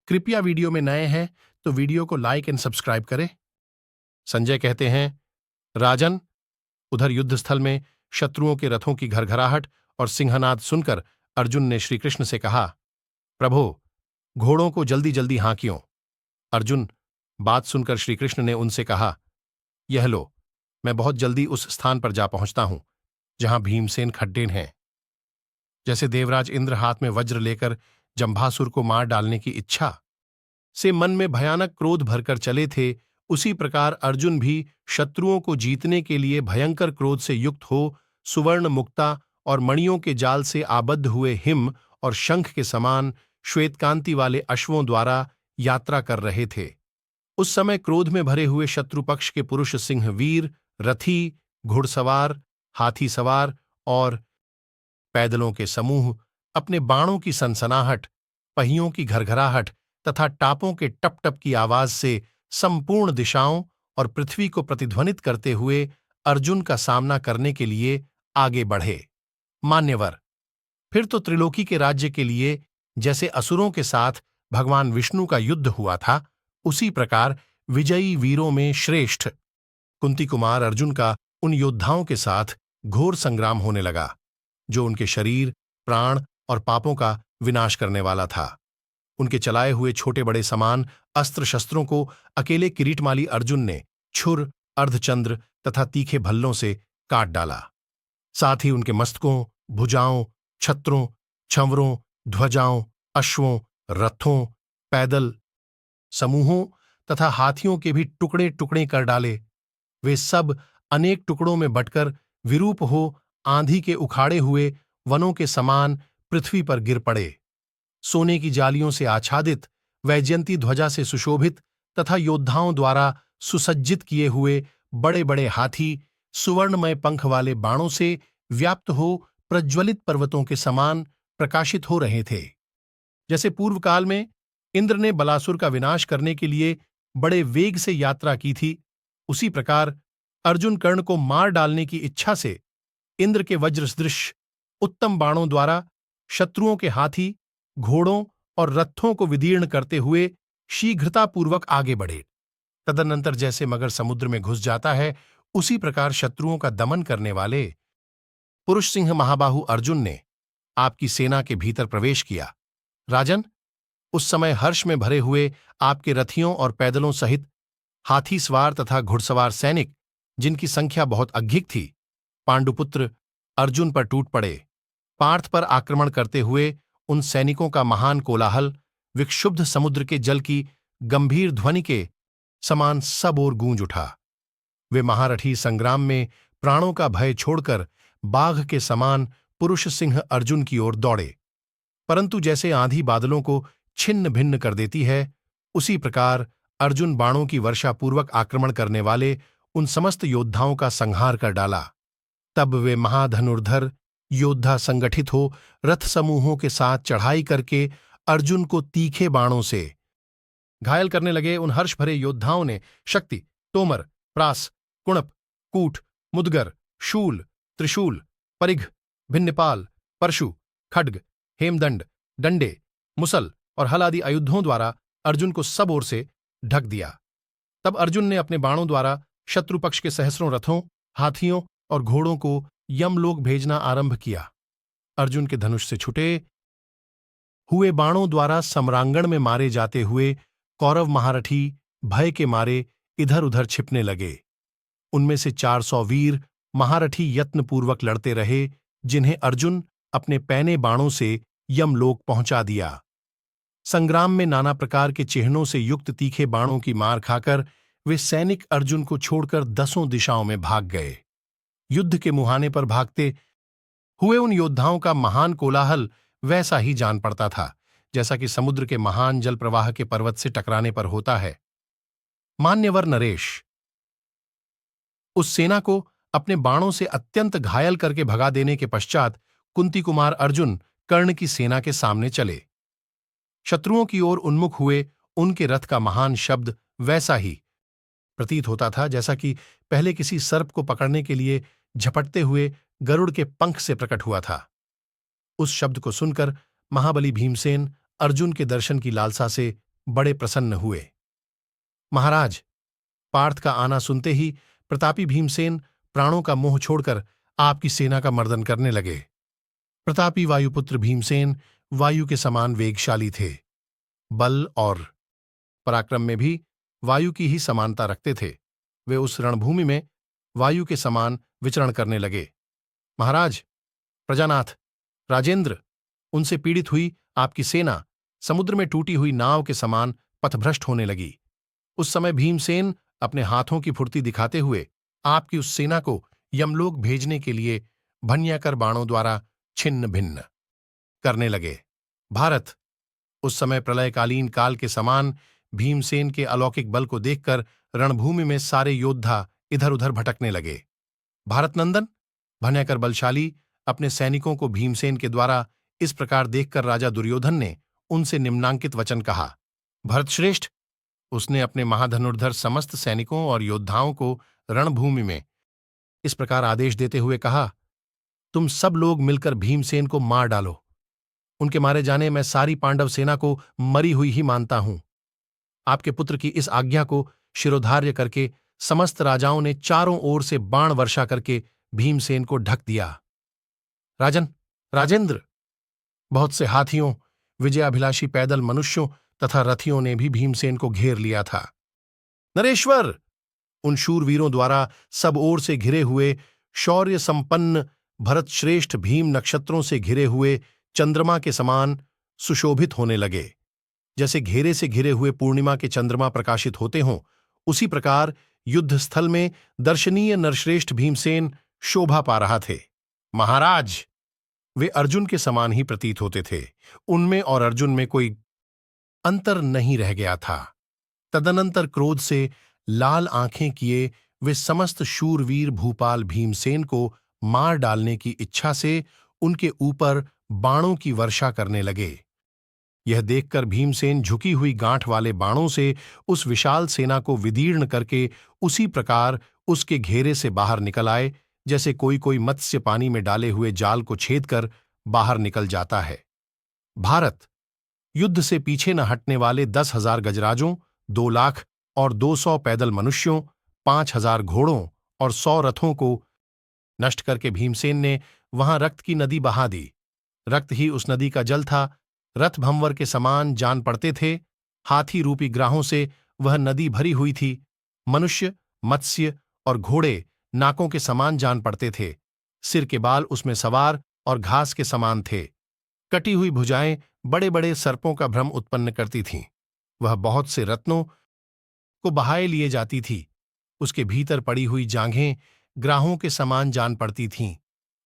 कृपया वीडियो में नए हैं तो वीडियो को लाइक एंड सब्सक्राइब करें। संजय कहते हैं, राजन, उधर युद्धस्थल में शत्रुओं के रथों की घरघराहट और सिंहनाद सुनकर अर्जुन ने श्रीकृष्ण से कहा, प्रभो, घोड़ों को जल्दी जल्दी हाँकियो। अर्जुन, बात सुनकर श्रीकृष्ण ने उनसे कहा, यह लो, मैं बहुत जल्दी उस स्थान पर जा पहुंचता हूं जहां भीमसेन खड्डेन हैं। जैसे देवराज इंद्र हाथ में वज्र लेकर जंभासुर को मार डालने की इच्छा से मन में भयानक क्रोध भरकर चले थे, उसी प्रकार अर्जुन भी शत्रुओं को जीतने के लिए भयंकर क्रोध से युक्त हो सुवर्ण मुक्ता और मणियों के जाल से आबद्ध हुए हिम और शंख के समान श्वेतकांति वाले अश्वों द्वारा यात्रा कर रहे थे। उस समय क्रोध में भरे हुए शत्रु पक्ष के पुरुष सिंह वीर, रथी, घुड़सवार, हाथी सवार और पैदलों के समूह अपने बाणों की सनसनाहट, पहियों की घरघराहट तथा टापों के टप टप की आवाज से संपूर्ण दिशाओं और पृथ्वी को प्रतिध्वनित करते हुए अर्जुन का सामना करने के लिए आगे बढ़े। मान्यवर, फिर तो त्रिलोकी के राज्य के लिए जैसे असुरों के साथ भगवान विष्णु का युद्ध हुआ था, उसी प्रकार विजयी वीरों में श्रेष्ठ कुंती कुमार अर्जुन का उन योद्धाओं के साथ घोर संग्राम होने लगा, जो उनके शरीर, प्राण और पापों का विनाश करने वाला था। उनके चलाए हुए छोटे बड़े समान अस्त्र शस्त्रों को अकेले किरीटमाली अर्जुन ने छुर, अर्धचंद्र तथा तीखे भल्लों से काट डाला। साथ ही उनके मस्तकों, भुजाओं, छत्रों, छंवरों, ध्वजाओं, अश्वों, रथों, पैदल समूहों तथा हाथियों के भी टुकड़े टुकड़े कर डाले। वे सब अनेक टुकड़ों में बंटकर विरूप हो आंधी के उखाड़े हुए वनों के समान पृथ्वी पर गिर पड़े। सोने की जालियों से आच्छादित, वैजयंती ध्वजा से सुशोभित तथा योद्धाओं द्वारा सुसज्जित किए हुए बड़े बड़े हाथी सुवर्णमय पंख वाले बाणों से व्याप्त हो प्रज्वलित पर्वतों के समान प्रकाशित हो रहे थे। जैसे पूर्व काल में इंद्र ने बलासुर का विनाश करने के लिए बड़े वेग से यात्रा की थी, उसी प्रकार अर्जुन कर्ण को मार डालने की इच्छा से इंद्र के वज्रसदृश उत्तम बाणों द्वारा शत्रुओं के हाथी, घोड़ों और रथों को विदीर्ण करते हुए शीघ्रतापूर्वक आगे बढ़े। तदनंतर जैसे मगर समुद्र में घुस जाता है, उसी प्रकार शत्रुओं का दमन करने वाले पुरुष सिंह महाबाहु अर्जुन ने आपकी सेना के भीतर प्रवेश किया। राजन, उस समय हर्ष में भरे हुए आपके रथियों और पैदलों सहित हाथी सवार तथा घुड़सवार सैनिक, जिनकी संख्या बहुत अधिक थी, पांडुपुत्र अर्जुन पर टूट पड़े। पार्थ पर आक्रमण करते हुए उन सैनिकों का महान कोलाहल विक्षुब्ध समुद्र के जल की गंभीर ध्वनि के समान सब ओर गूंज उठा। वे महारथी संग्राम में प्राणों का भय छोड़कर बाघ के समान पुरुष सिंह अर्जुन की ओर दौड़े। परंतु जैसे आंधी बादलों को छिन्न भिन्न कर देती है, उसी प्रकार अर्जुन बाणों की वर्षापूर्वक आक्रमण करने वाले उन समस्त योद्धाओं का संहार कर डाला। तब वे महाधनुर्धर योद्धा संगठित हो रथ समूहों के साथ चढ़ाई करके अर्जुन को तीखे बाणों से घायल करने लगे। उन हर्ष भरे योद्धाओं ने शक्ति, तोमर, प्रास, कुणप, कूट, मुदगर, शूल, त्रिशूल, परिघ, भिन्नपाल, परशु, खड्ग, हेमदंड, डंडे, मुसल और हल आदि आयुधों द्वारा अर्जुन को सब ओर से ढक दिया। तब अर्जुन ने अपने बाणों द्वारा शत्रु पक्ष के सहस्रों रथों, हाथियों और घोड़ों को यमलोक भेजना आरंभ किया। अर्जुन के धनुष से छुटे हुए बाणों द्वारा सम्रांगण में मारे जाते हुए कौरव महारथी भय के मारे इधर उधर छिपने लगे। उनमें से 400 वीर महारथी यत्नपूर्वक लड़ते रहे, जिन्हें अर्जुन अपने पैने बाणों से यमलोक पहुंचा दिया। संग्राम में नाना प्रकार के चिह्नों से युक्त तीखे बाणों की मार खाकर वे सैनिक अर्जुन को छोड़कर दसों दिशाओं में भाग गए। युद्ध के मुहाने पर भागते हुए उन योद्धाओं का महान कोलाहल वैसा ही जान पड़ता था जैसा कि समुद्र के महान जल प्रवाह के पर्वत से टकराने पर होता है। मान्यवर नरेश, उस सेना को अपने बाणों से अत्यंत घायल करके भगा देने के पश्चात कुंती कुमार अर्जुन कर्ण की सेना के सामने चले। शत्रुओं की ओर उन्मुख हुए उनके रथ का महान शब्द वैसा ही प्रतीत होता था जैसा कि पहले किसी सर्प को पकड़ने के लिए झपटते हुए गरुड़ के पंख से प्रकट हुआ था। उस शब्द को सुनकर महाबली भीमसेन अर्जुन के दर्शन की लालसा से बड़े प्रसन्न हुए। महाराज, पार्थ का आना सुनते ही प्रतापी भीमसेन प्राणों का मोह छोड़कर आपकी सेना का मर्दन करने लगे। प्रतापी वायुपुत्र भीमसेन वायु के समान वेगशाली थे। बल और पराक्रम में भी वायु की ही समानता रखते थे। वे उस रणभूमि में वायु के समान विचरण करने लगे। महाराज, प्रजानाथ, राजेंद्र, उनसे पीड़ित हुई आपकी सेना समुद्र में टूटी हुई नाव के समान पथभ्रष्ट होने लगी। उस समय भीमसेन अपने हाथों की फुर्ती दिखाते हुए आपकी उस सेना को यमलोक भेजने के लिए भन्याकर बाणों द्वारा छिन्न भिन्न करने लगे। भारत उस समय प्रलयकालीन काल के समान भीमसेन के अलौकिक बल को देखकर रणभूमि में सारे योद्धा इधर उधर भटकने लगे। भारतनंदन, भन्याकर बलशाली अपने सैनिकों को भीमसेन के द्वारा इस प्रकार देखकर राजा दुर्योधन ने उनसे निम्नांकित वचन कहा। भरतश्रेष्ठ, उसने अपने महाधनुर्धर समस्त सैनिकों और योद्धाओं को रणभूमि में इस प्रकार आदेश देते हुए कहा, तुम सब लोग मिलकर भीमसेन को मार डालो। उनके मारे जाने मैं सारी पांडव सेना को मरी हुई ही मानता हूं। आपके पुत्र की इस आज्ञा को शिरोधार्य करके समस्त राजाओं ने चारों ओर से बाण वर्षा करके भीमसेन को ढक दिया। राजन, राजेंद्र, बहुत से हाथियों, विजयाभिलाषी पैदल मनुष्यों तथा रथियों ने भी भीमसेन को घेर लिया था। नरेश्वर, उन शूरवीरों द्वारा सब ओर से घिरे हुए शौर्य संपन्न भरतश्रेष्ठ भीम नक्षत्रों से घिरे हुए चंद्रमा के समान सुशोभित होने लगे। जैसे घेरे से घिरे हुए पूर्णिमा के चंद्रमा प्रकाशित होते हों, उसी प्रकार युद्धस्थल में दर्शनीय नरश्रेष्ठ भीमसेन शोभा पा रहा थे। महाराज, वे अर्जुन के समान ही प्रतीत होते थे। उनमें और अर्जुन में कोई अंतर नहीं रह गया था। तदनंतर क्रोध से लाल आंखें किए वे समस्त शूरवीर भूपाल भीमसेन को मार डालने की इच्छा से उनके ऊपर बाणों की वर्षा करने लगे। यह देखकर भीमसेन झुकी हुई गांठ वाले बाणों से उस विशाल सेना को विदीर्ण करके उसी प्रकार उसके घेरे से बाहर निकल आए, जैसे कोई मत्स्य पानी में डाले हुए जाल को छेद कर बाहर निकल जाता है। भारत, युद्ध से पीछे न हटने वाले 10,000 गजराजों, 2 लाख और 200 पैदल मनुष्यों, 5,000 घोड़ों और 100 रथों को नष्ट करके भीमसेन ने वहां रक्त की नदी बहा दी। रक्त ही उस नदी का जल था। रथ भंवर के समान जान पड़ते थे। हाथी रूपी ग्राहों से वह नदी भरी हुई थी। मनुष्य, मत्स्य और घोड़े नाकों के समान जान पड़ते थे। सिर के बाल उसमें सवार और घास के समान थे। कटी हुई भुजाएं बड़े बड़े सर्पों का भ्रम उत्पन्न करती थीं। वह बहुत से रत्नों को बहाए लिए जाती थी। उसके भीतर पड़ी हुई जांघें ग्राहों के समान जान पड़ती थीं।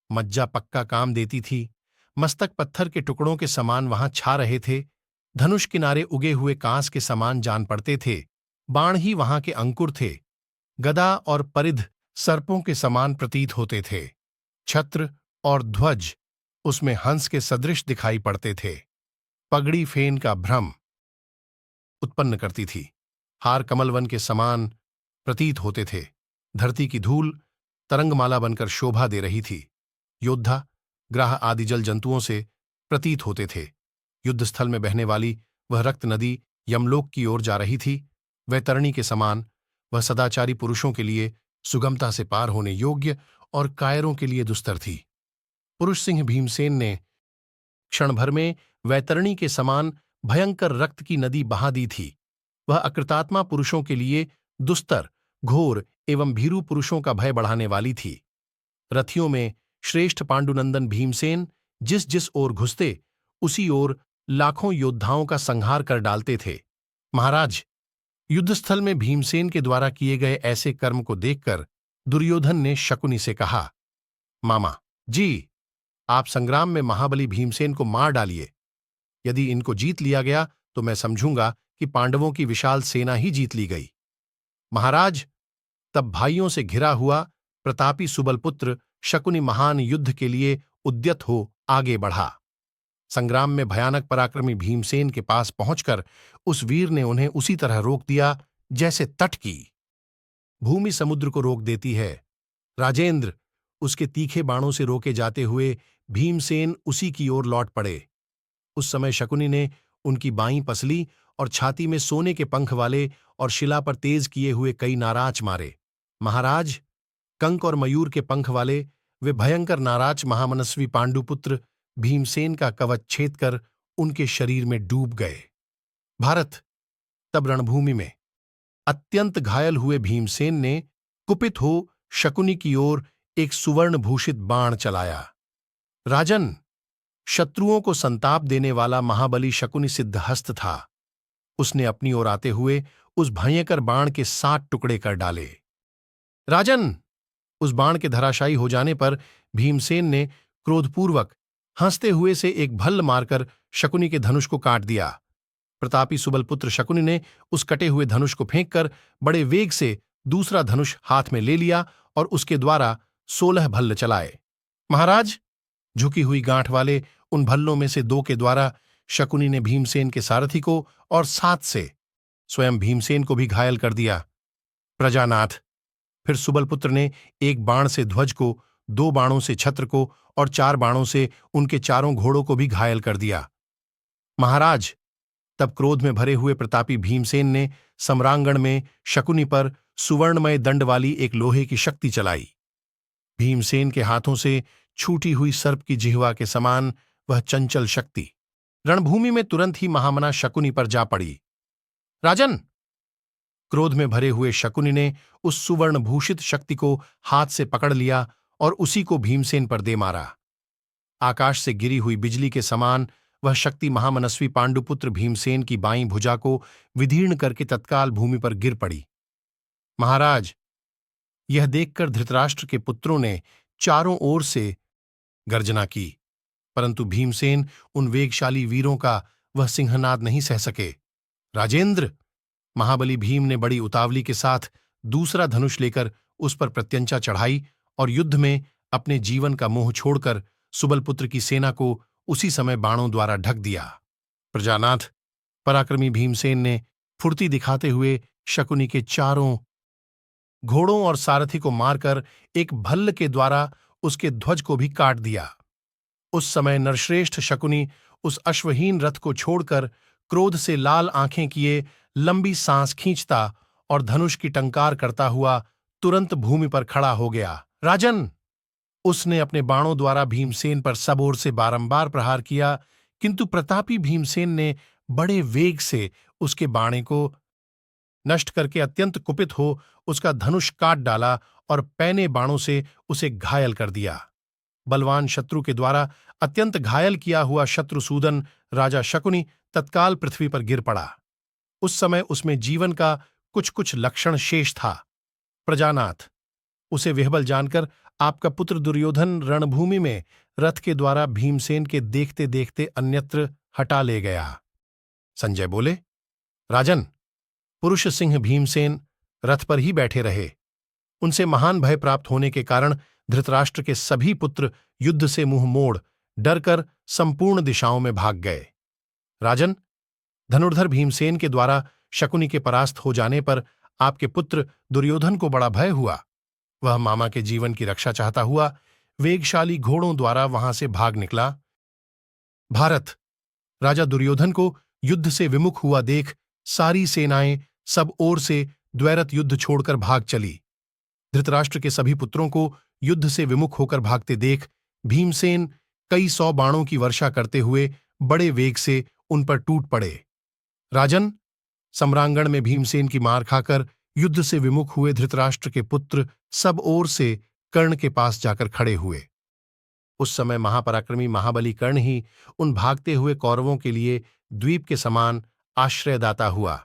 मज्जा पक्का काम देती थी। मस्तक पत्थर के टुकड़ों के समान वहां छा रहे थे। धनुष किनारे उगे हुए कांस के समान जान पड़ते थे। बाण ही वहां के अंकुर थे। गदा और परिध सर्पों के समान प्रतीत होते थे। छत्र और ध्वज उसमें हंस के सदृश दिखाई पड़ते थे। पगड़ी फेन का भ्रम उत्पन्न करती थी। हार कमलवन के समान प्रतीत होते थे। धरती की धूल तरंगमाला बनकर शोभा दे रही थी। योद्धा ग्राह आदि जल जंतुओं से प्रतीत होते थे। युद्धस्थल में बहने वाली वह रक्त नदी यमलोक की ओर जा रही थी। वैतरणी के समान वह सदाचारी पुरुषों के लिए सुगमता से पार होने योग्य और कायरों के लिए दुस्तर थी। पुरुष सिंह भीमसेन ने क्षण भर में वैतरणी के समान भयंकर रक्त की नदी बहा दी थी। वह अकृतात्मा पुरुषों के लिए दुस्तर, घोर एवं भीरू पुरुषों का भय बढ़ाने वाली थी। रथियों में श्रेष्ठ पांडुनंदन भीमसेन जिस जिस ओर घुसते उसी ओर लाखों योद्धाओं का संहार कर डालते थे। महाराज, युद्धस्थल में भीमसेन के द्वारा किए गए ऐसे कर्म को देखकर दुर्योधन ने शकुनी से कहा, मामा जी, आप संग्राम में महाबली भीमसेन को मार डालिए। यदि इनको जीत लिया गया तो मैं समझूंगा कि पांडवों की विशाल सेना ही जीत ली गई। महाराज, तब भाइयों से घिरा हुआ प्रतापी सुबलपुत्र शकुनी महान युद्ध के लिए उद्यत हो आगे बढ़ा। संग्राम में भयानक पराक्रमी भीमसेन के पास पहुंचकर उस वीर ने उन्हें उसी तरह रोक दिया जैसे तट की भूमि समुद्र को रोक देती है। राजेंद्र, उसके तीखे बाणों से रोके जाते हुए भीमसेन उसी की ओर लौट पड़े। उस समय शकुनी ने उनकी बाईं पसली और छाती में सोने के पंख वाले और शिला पर तेज किए हुए कई नाराज मारे। महाराज, कंक और मयूर के पंख वाले वे भयंकर नाराज महामनस्वी पांडुपुत्र भीमसेन का कवच छेद कर उनके शरीर में डूब गए। भारत तब रणभूमि में अत्यंत घायल हुए भीमसेन ने कुपित हो शकुनी की ओर एक सुवर्ण भूषित बाण चलाया। राजन, शत्रुओं को संताप देने वाला महाबली शकुनी सिद्धहस्त था। उसने अपनी ओर आते हुए उस भयंकर बाण के 7 टुकड़े कर डाले। राजन, उस बाण के धराशायी हो जाने पर भीमसेन ने क्रोधपूर्वक हंसते हुए से एक भल्ल मारकर शकुनी के धनुष को काट दिया। प्रतापी सुबलपुत्र शकुनी ने उस कटे हुए धनुष को फेंककर बड़े वेग से दूसरा धनुष हाथ में ले लिया और उसके द्वारा 16 भल्ल चलाए। महाराज, झुकी हुई गांठ वाले उन भल्लों में से 2 के द्वारा शकुनी ने भीमसेन के सारथी को और 7 से स्वयं भीमसेन को भी घायल कर दिया। प्रजानाथ, फिर सुबलपुत्र ने एक बाण से ध्वज को, 2 बाणों से छत्र को और 4 बाणों से उनके चारों घोड़ों को भी घायल कर दिया। महाराज, तब क्रोध में भरे हुए प्रतापी भीमसेन ने सम्रांगण में शकुनी पर सुवर्णमय दंड वाली एक लोहे की शक्ति चलाई। भीमसेन के हाथों से छूटी हुई सर्प की जिह्वा के समान वह चंचल शक्ति रणभूमि में तुरंत ही महामना शकुनी पर जा पड़ी। राजन, क्रोध में भरे हुए शकुनी ने उस सुवर्ण भूषित शक्ति को हाथ से पकड़ लिया और उसी को भीमसेन पर दे मारा। आकाश से गिरी हुई बिजली के समान वह शक्ति महामनस्वी पांडुपुत्र भीमसेन की बाईं भुजा को विदीर्ण करके तत्काल भूमि पर गिर पड़ी। महाराज, यह देखकर धृतराष्ट्र के पुत्रों ने चारों ओर से गर्जना की, परंतु भीमसेन उन वेगशाली वीरों का वह सिंहनाद नहीं सह सके। राजेंद्र, महाबली भीम ने बड़ी उतावली के साथ दूसरा धनुष लेकर उस पर प्रत्यंचा चढ़ाई और युद्ध में अपने जीवन का मोह छोड़कर सुबलपुत्र की सेना को उसी समय बाणों द्वारा ढक दिया। प्रजानाथ, पराक्रमी भीमसेन ने फुर्ती दिखाते हुए शकुनी के चारों घोड़ों और सारथी को मारकर एक भल्ल के द्वारा उसके ध्वज को भी काट दिया। उस समय नरश्रेष्ठ शकुनी उस अश्वहीन रथ को छोड़कर क्रोध से लाल आंखें किए लंबी सांस खींचता और धनुष की टंकार करता हुआ तुरंत भूमि पर खड़ा हो गया। राजन, उसने अपने बाणों द्वारा भीमसेन पर सब ओर से बारंबार प्रहार किया, किंतु प्रतापी भीमसेन ने बड़े वेग से उसके बाणे को नष्ट करके अत्यंत कुपित हो उसका धनुष काट डाला और पैने बाणों से उसे घायल कर दिया। बलवान शत्रु के द्वारा अत्यंत घायल किया हुआ शत्रुसूदन राजा शकुनी तत्काल पृथ्वी पर गिर पड़ा। उस समय उसमें जीवन का कुछ कुछ लक्षण शेष था। प्रजानाथ, उसे विह्वल जानकर आपका पुत्र दुर्योधन रणभूमि में रथ के द्वारा भीमसेन के देखते देखते अन्यत्र हटा ले गया। संजय बोले, राजन, पुरुष सिंह भीमसेन रथ पर ही बैठे रहे। उनसे महान भय प्राप्त होने के कारण धृतराष्ट्र के सभी पुत्र युद्ध से मुंह मोड़ डरकर संपूर्ण दिशाओं में भाग गए। राजन, धनुर्धर भीमसेन के द्वारा शकुनी के परास्त हो जाने पर आपके पुत्र दुर्योधन को बड़ा भय हुआ। वह मामा के जीवन की रक्षा चाहता हुआ वेगशाली घोड़ों द्वारा वहां से भाग निकला। भारत, राजा दुर्योधन को युद्ध से विमुख हुआ देख सारी सेनाएं सब ओर से द्वैरथ युद्ध छोड़कर भाग चली। धृतराष्ट्र के सभी पुत्रों को युद्ध से विमुख होकर भागते देख भीमसेन कई 100 बाणों की वर्षा करते हुए बड़े वेग से उन पर टूट पड़े। राजन, सम्रांगण में भीमसेन की मार खाकर युद्ध से विमुख हुए धृतराष्ट्र के पुत्र सब ओर से कर्ण के पास जाकर खड़े हुए। उस समय महापराक्रमी महाबली कर्ण ही उन भागते हुए कौरवों के लिए द्वीप के समान आश्रयदाता हुआ।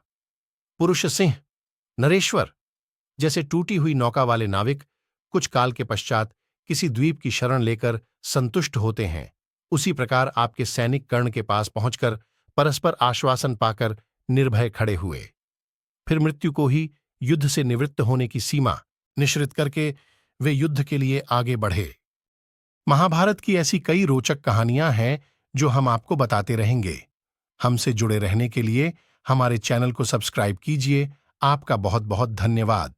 पुरुष सिंह, नरेश्वर जैसे टूटी हुई नौका वाले नाविक कुछ काल के पश्चात किसी द्वीप की शरण लेकर संतुष्ट होते हैं, उसी प्रकार आपके सैनिक कर्ण के पास पहुंचकर परस्पर आश्वासन पाकर निर्भय खड़े हुए। फिर मृत्यु को ही युद्ध से निवृत्त होने की सीमा निश्चित करके वे युद्ध के लिए आगे बढ़े। महाभारत की ऐसी कई रोचक कहानियां हैं जो हम आपको बताते रहेंगे। हमसे जुड़े रहने के लिए हमारे चैनल को सब्सक्राइब कीजिए। आपका बहुत बहुत धन्यवाद।